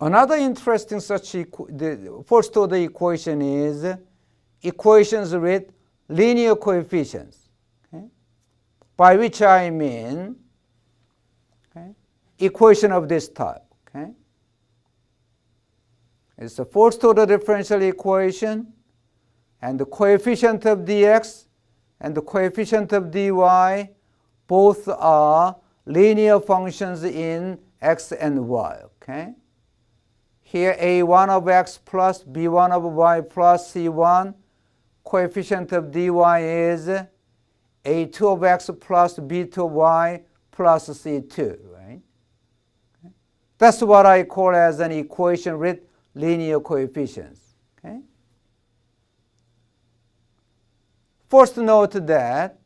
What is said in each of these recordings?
Another interesting the first order equation is equations with linear coefficients, okay? By which I mean, okay, equation of this type. Okay? It's a first order differential equation, and the coefficient of dx and the coefficient of dy both are linear functions in x and y. Okay? Here a1 of x plus b1 of y plus c1, coefficient of dy is a2 of x plus b2 of y plus c2. Right? Okay? That's what I call as an equation with linear coefficients. Okay? First note that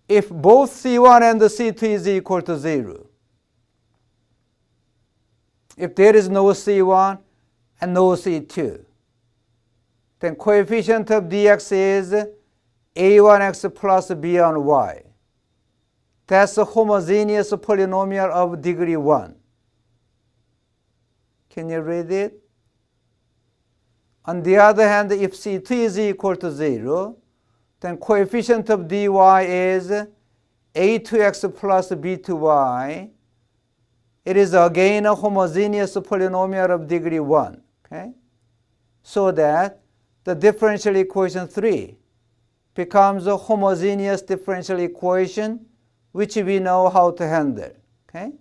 if both c1 and c2 is equal to 0, if there is no c1 and no c2, then coefficient of dx is a1x plus b1y. That's a homogeneous polynomial of degree 1. Can you read it? On the other hand, if c2 is equal to 0, then coefficient of dy is a2x plus b2y. It is again a homogeneous polynomial of degree 1. Okay? So that the differential equation 3 becomes a homogeneous differential equation which we know how to handle. Okay?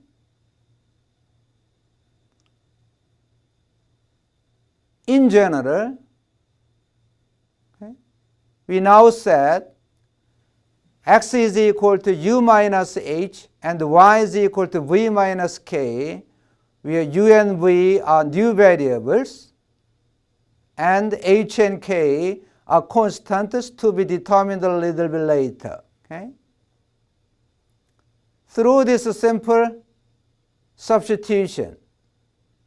In general, okay, we now said x is equal to u minus h and y is equal to v minus k, where u and v are new variables and h and k are constants to be determined a little bit later. Okay? Through this simple substitution,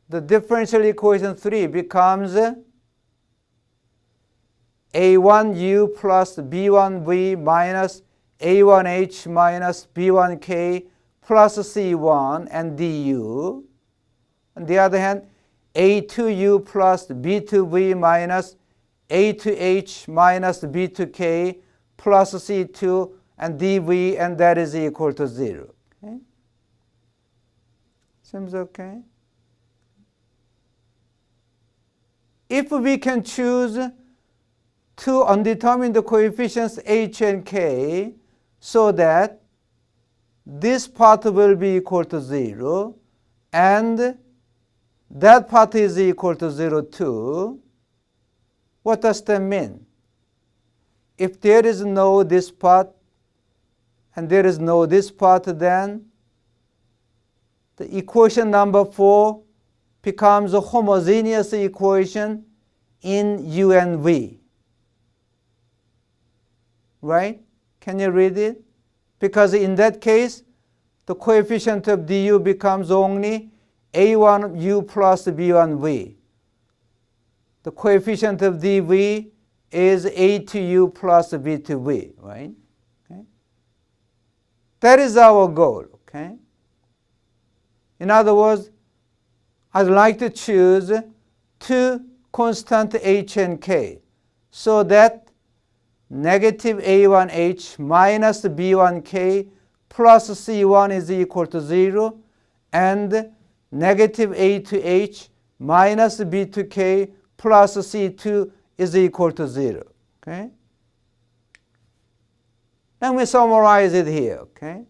the differential equation 3 becomes a1u plus b1v minus a1h minus b1k plus c1 and du. On the other hand, a2u plus b2v minus a2h minus b2k plus c2 and dv, and that is equal to 0. Okay? Seems okay? If we can choose two undetermined coefficients h and k so that this part will be equal to 0 and that part is equal to 0 too, what does that mean? If there is no this part and there is no this part, then the equation number 4 becomes a homogeneous equation in u and v. Right? Can you read it? Because in that case, the coefficient of du becomes only a1u plus b1v. The coefficient of dv is a2u plus b2v. Right? Okay? That is our goal. Okay? In other words, I'd like to choose two constant h and k so that negative a1h minus b1k plus c1 is equal to 0 and negative a2h minus b2k plus c2 is equal to 0. Okay? Let me summarize it here. Okay?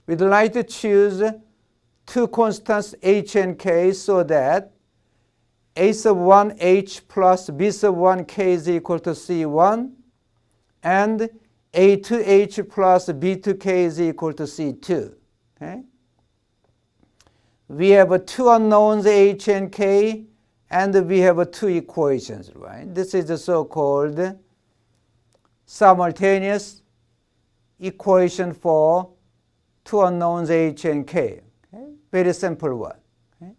We'd like to choose two constants h and k so that a sub 1 h plus b sub 1 k is equal to c1 and a2h plus b2k is equal to c2. Okay? We have two unknowns h and k and we have two equations. Right? This is the so-called simultaneous equation for two unknowns h and k. Very simple one. Okay?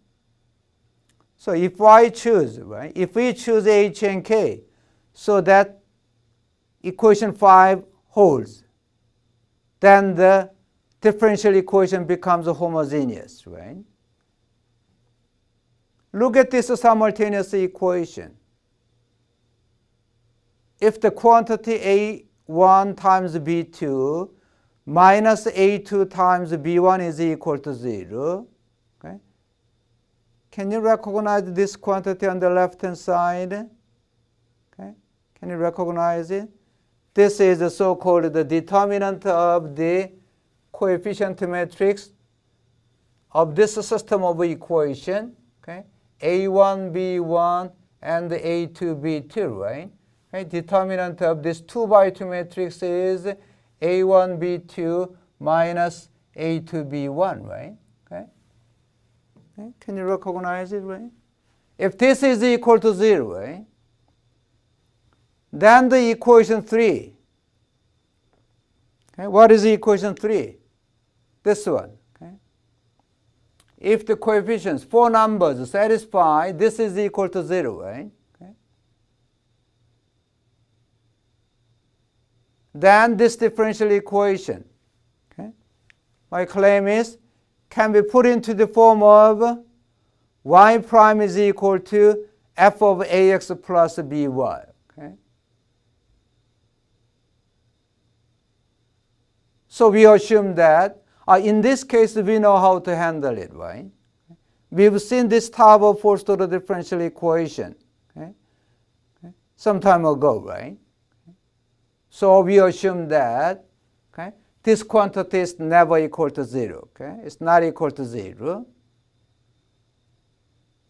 So if I choose, right, if we choose h and k so that equation 5 holds, then the differential equation becomes homogeneous. Right? Look at this simultaneous equation. If the quantity A1 times B2 minus A2 times B1 is equal to 0, okay? Can you recognize this quantity on the left-hand side? Okay? Can you recognize it? This is the so-called the determinant of the coefficient matrix of this system of equation. Okay? A1, B1, and A2, B2, right? Okay? Determinant of this 2 by 2 matrix is A1, B2 minus A2, B1, right? Okay? Okay? Can you recognize it, right? If this is equal to 0, right? Then the equation 3. Okay? What is equation 3? This one. Okay? If the coefficients, 4 numbers satisfy, this is equal to 0, right? Okay? Then this differential equation, okay, my claim is, can be put into the form of y prime is equal to f of ax plus by. Okay? So we assume that in this case we know how to handle it, right? We've seen this type of first order differential equation, okay, some time ago, right? So we assume that, okay, this quantity is never equal to 0. Okay? It's not equal to 0.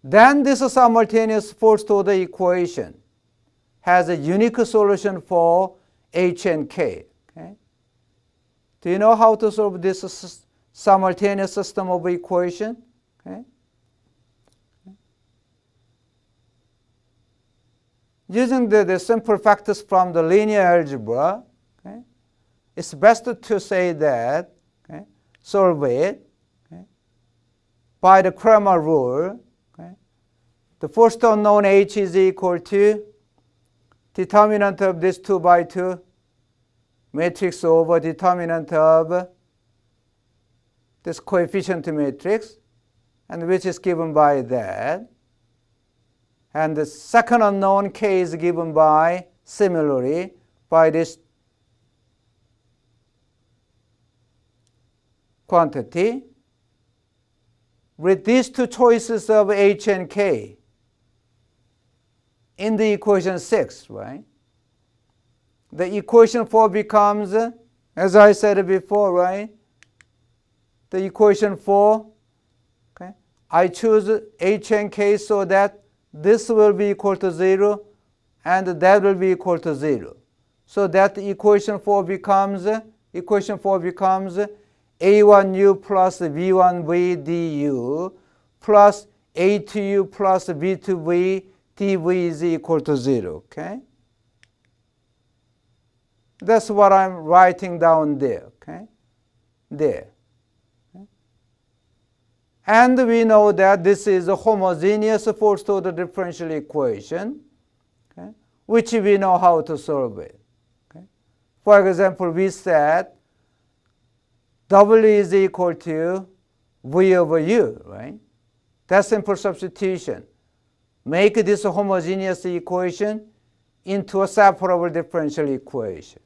Then this simultaneous first order equation has a unique solution for h and k. Okay? Do you know how to solve this simultaneous system of equation? Okay? Using the simple factors from the linear algebra, okay, it's best to say that, okay, solve it, okay, by the Kramer rule. Okay. The first unknown h is equal to determinant of this 2 by 2 matrix over determinant of this coefficient matrix, and which is given by that. And the second unknown k is given by, similarly, by this quantity. With these two choices of h and k in the equation 6, right? The equation 4 becomes, as I said before, right? The equation 4, okay, I choose h and k so that this will be equal to 0 and that will be equal to 0. So that equation 4 becomes a1u plus b1v du plus a2u plus b2v dv is equal to 0. Okay? That's what I'm writing down there. Okay? There. And we know that this is a homogeneous first order differential equation, okay, which we know how to solve it. Okay. For example, we said W is equal to V over U, right? That simple substitution. Make this homogeneous equation into a separable differential equation.